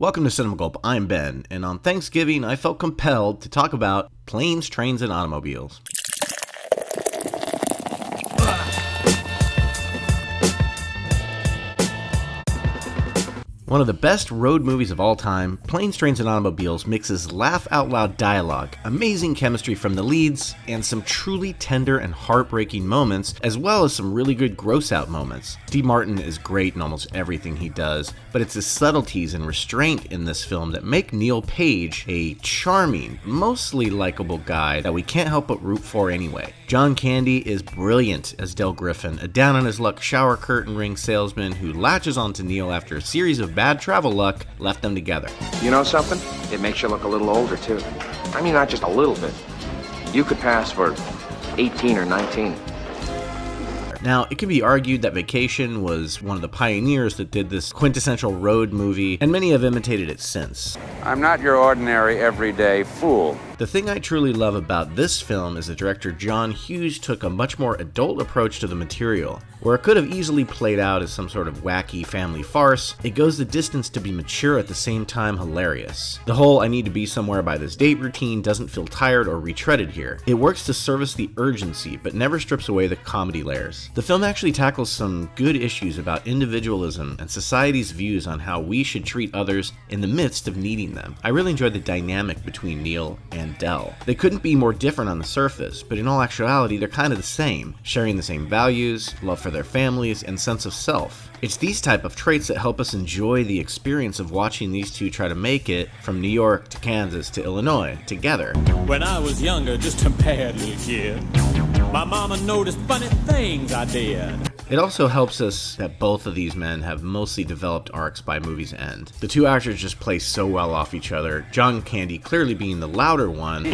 Welcome to Cinema Gulp, I'm Ben, and on Thanksgiving I felt compelled to talk about planes, trains, and automobiles. One of the best road movies of all time, Planes, Trains, and Automobiles mixes laugh-out-loud dialogue, amazing chemistry from the leads, and some truly tender and heartbreaking moments, as well as some really good gross-out moments. Steve Martin is great in almost everything he does, but it's his subtleties and restraint in this film that make Neil Page a charming, mostly likable guy that we can't help but root for anyway. John Candy is brilliant as Del Griffin, a down-on-his-luck shower curtain ring salesman who latches onto Neil after a series of bad travel luck left them together. You know something? It makes you look a little older, too. I mean, not just a little bit. You could pass for 18 or 19. Now, it can be argued that Vacation was one of the pioneers that did this quintessential road movie, and many have imitated it since. I'm not your ordinary everyday fool. The thing I truly love about this film is that director John Hughes took a much more adult approach to the material. Where it could have easily played out as some sort of wacky family farce, it goes the distance to be mature at the same time hilarious. The whole I need to be somewhere by this date routine doesn't feel tired or retreaded here. It works to service the urgency, but never strips away the comedy layers. The film actually tackles some good issues about individualism and society's views on how we should treat others in the midst of needing them. I really enjoyed the dynamic between Neil and Del. They couldn't be more different on the surface, but in all actuality they're kind of the same, sharing the same values, love for their families, and sense of self. It's these type of traits that help us enjoy the experience of watching these two try to make it from New York to Kansas to Illinois together. When I was younger, just a bad little kid, my mama noticed funny things I did. It also helps us that both of these men have mostly developed arcs by movie's end. The two actors just play so well off each other, John Candy clearly being the louder one.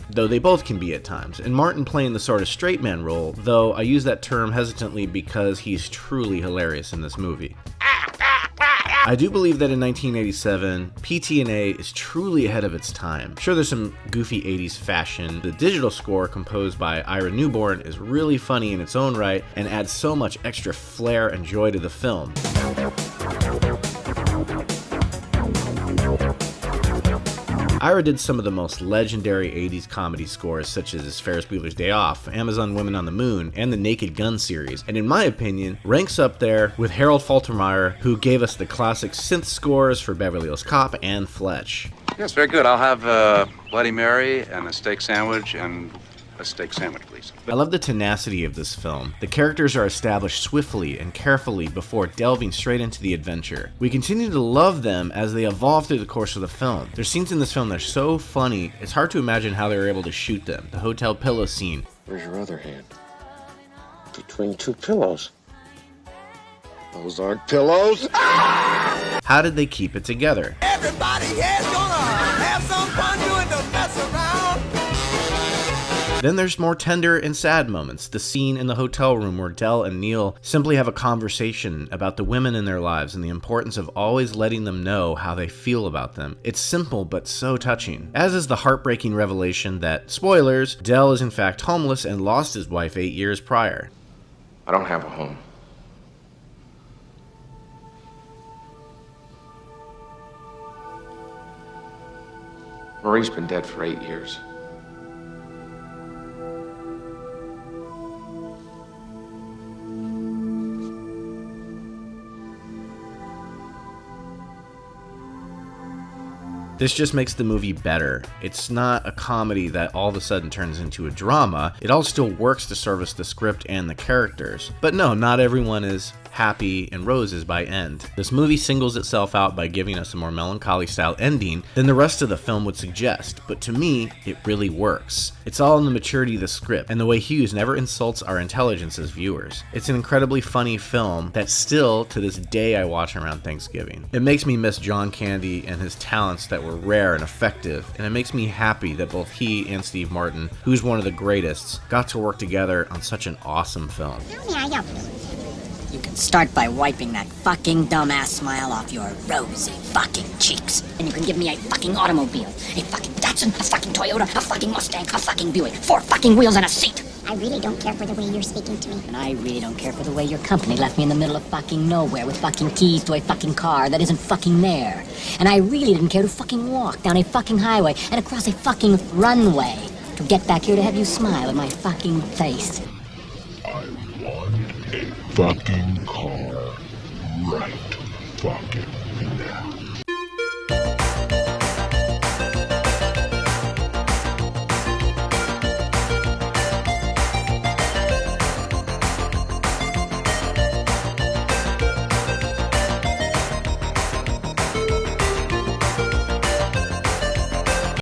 Though they both can be at times, and Martin playing the sort of straight man role, though I use that term hesitantly because he's truly hilarious in this movie. I do believe that in 1987, PT&A is truly ahead of its time. Sure, there's some goofy 80s fashion. The digital score composed by Ira Newborn is really funny in its own right and adds so much extra flair and joy to the film. Ira did some of the most legendary 80s comedy scores such as Ferris Bueller's Day Off, Amazon Women on the Moon, and the Naked Gun series, and in my opinion, ranks up there with Harold Faltermeyer, who gave us the classic synth scores for Beverly Hills Cop and Fletch. Yes, very good. I'll have a Bloody Mary and a steak sandwich and a steak sandwich, please. I love the tenacity of this film. The characters are established swiftly and carefully before delving straight into the adventure. We continue to love them as they evolve through the course of the film. There's scenes in this film that are so funny, it's hard to imagine how they were able to shoot them. The hotel pillow scene. Where's your other hand? Between two pillows. Those aren't pillows. How did they keep it together? Everybody here's gonna have some fun doing the mess around. Then there's more tender and sad moments. The scene in the hotel room where Del and Neil simply have a conversation about the women in their lives and the importance of always letting them know how they feel about them. It's simple but so touching. As is the heartbreaking revelation that, spoilers, Del is in fact homeless and lost his wife 8 years prior. I don't have a home. Marie's been dead for 8 years. This just makes the movie better. It's not a comedy that all of a sudden turns into a drama. It all still works to service the script and the characters. But no, not everyone is happy and roses by end. This movie singles itself out by giving us a more melancholy style ending than the rest of the film would suggest, but to me, it really works. It's all in the maturity of the script and the way Hughes never insults our intelligence as viewers. It's an incredibly funny film that still, to this day, I watch around Thanksgiving. It makes me miss John Candy and his talents that were rare and effective, and it makes me happy that both he and Steve Martin, who's one of the greatest, got to work together on such an awesome film. You can start by wiping that fucking dumbass smile off your rosy fucking cheeks. And you can give me a fucking automobile. A fucking Datsun, a fucking Toyota, a fucking Mustang, a fucking Buick, 4 fucking wheels and a seat. I really don't care for the way you're speaking to me. And I really don't care for the way your company left me in the middle of fucking nowhere with fucking keys to a fucking car that isn't fucking there. And I really didn't care to fucking walk down a fucking highway and across a fucking runway to get back here to have you smile at my fucking face. I want a fucking car right fucking now.